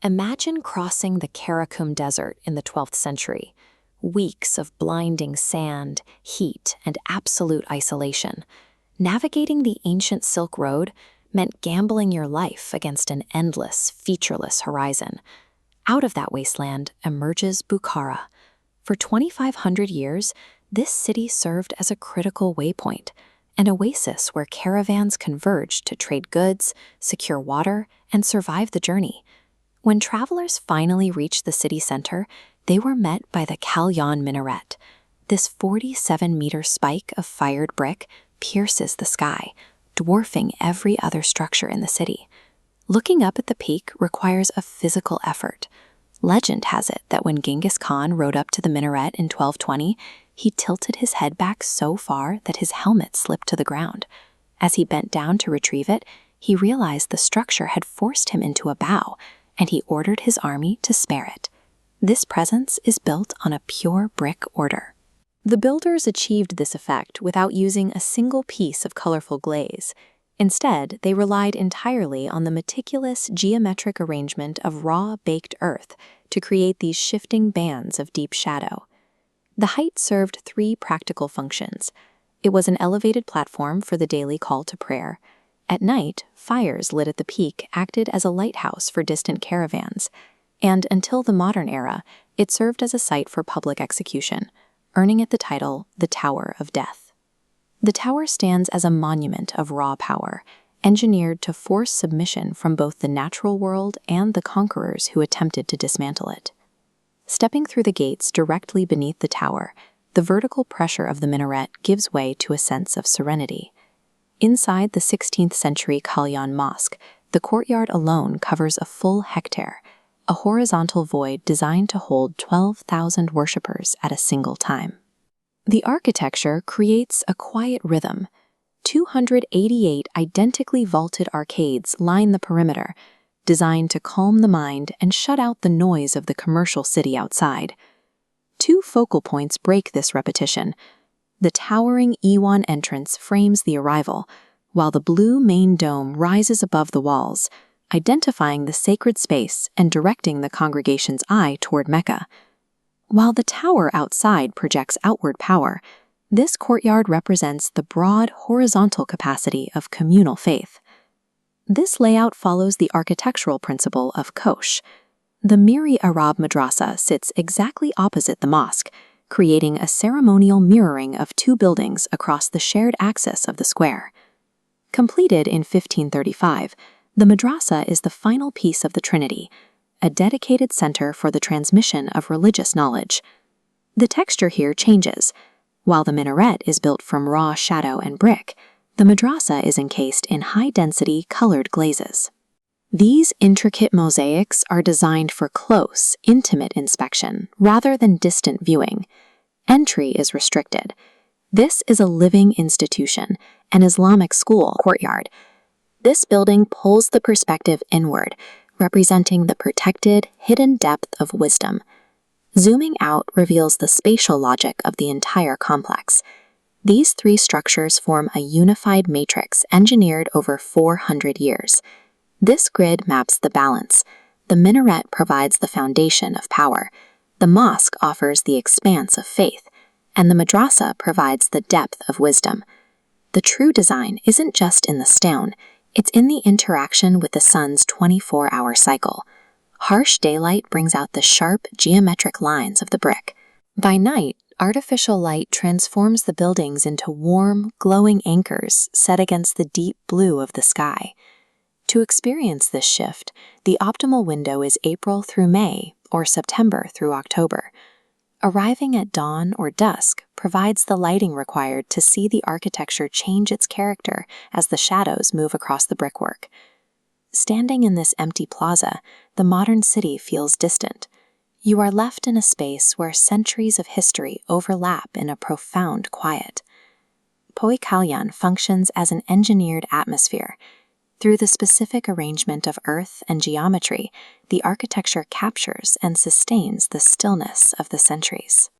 Imagine crossing the Karakum Desert in the 12th century. Weeks of blinding sand, heat, and absolute isolation. Navigating the ancient Silk Road meant gambling your life against an endless, featureless horizon. Out of that wasteland emerges Bukhara. For 2,500 years, this city served as a critical waypoint, an oasis where caravans converged to trade goods, secure water, and survive the journey. When travelers finally reached the city center, they were met by the Kalyan minaret. This 47-meter spike of fired brick pierces the sky, dwarfing every other structure in the city. Looking up at the peak requires a physical effort. Legend has it that when Genghis Khan rode up to the minaret in 1220, he tilted his head back so far that his helmet slipped to the ground. As he bent down to retrieve it, he realized the structure had forced him into a bow, and he ordered his army to spare it. This presence is built on a pure brick order. The builders achieved this effect without using a single piece of colorful glaze. Instead, they relied entirely on the meticulous geometric arrangement of raw baked earth to create these shifting bands of deep shadow. The height served three practical functions. It was an elevated platform for the daily call to prayer. At night, fires lit at the peak acted as a lighthouse for distant caravans, and until the modern era, it served as a site for public execution, earning it the title the Tower of Death. The tower stands as a monument of raw power, engineered to force submission from both the natural world and the conquerors who attempted to dismantle it. Stepping through the gates directly beneath the tower, the vertical pressure of the minaret gives way to a sense of serenity. Inside the 16th century Kalyan Mosque, the courtyard alone covers a full hectare, a horizontal void designed to hold 12,000 worshippers at a single time. The architecture creates a quiet rhythm. 288 identically vaulted arcades line the perimeter, designed to calm the mind and shut out the noise of the commercial city outside. Two focal points break this repetition. The towering Iwan entrance frames the arrival, while the blue main dome rises above the walls, identifying the sacred space and directing the congregation's eye toward Mecca. While the tower outside projects outward power, this courtyard represents the broad horizontal capacity of communal faith. This layout follows the architectural principle of Kosh. The Miri Arab Madrasa sits exactly opposite the mosque, creating a ceremonial mirroring of two buildings across the shared axis of the square. Completed in 1535, the madrasa is the final piece of the Trinity, a dedicated center for the transmission of religious knowledge. The texture here changes. While the minaret is built from raw shadow and brick, the madrasa is encased in high-density colored glazes. These intricate mosaics are designed for close, intimate inspection rather than distant viewing. Entry is restricted. This is a living institution, an Islamic school courtyard. This building pulls the perspective inward, representing the protected, hidden depth of wisdom. Zooming out reveals the spatial logic of the entire complex. These three structures form a unified matrix engineered over 400 years. This grid maps the balance. The minaret provides the foundation of power. The mosque offers the expanse of faith, and the madrasa provides the depth of wisdom. The true design isn't just in the stone, it's in the interaction with the sun's 24-hour cycle. Harsh daylight brings out the sharp, geometric lines of the brick. By night, artificial light transforms the buildings into warm, glowing anchors set against the deep blue of the sky. To experience this shift, the optimal window is April through May or September through October. Arriving at dawn or dusk provides the lighting required to see the architecture change its character as the shadows move across the brickwork. Standing in this empty plaza, the modern city feels distant. You are left in a space where centuries of history overlap in a profound quiet. Poi Kalyan functions as an engineered atmosphere. Through the specific arrangement of earth and geometry, the architecture captures and sustains the stillness of the centuries.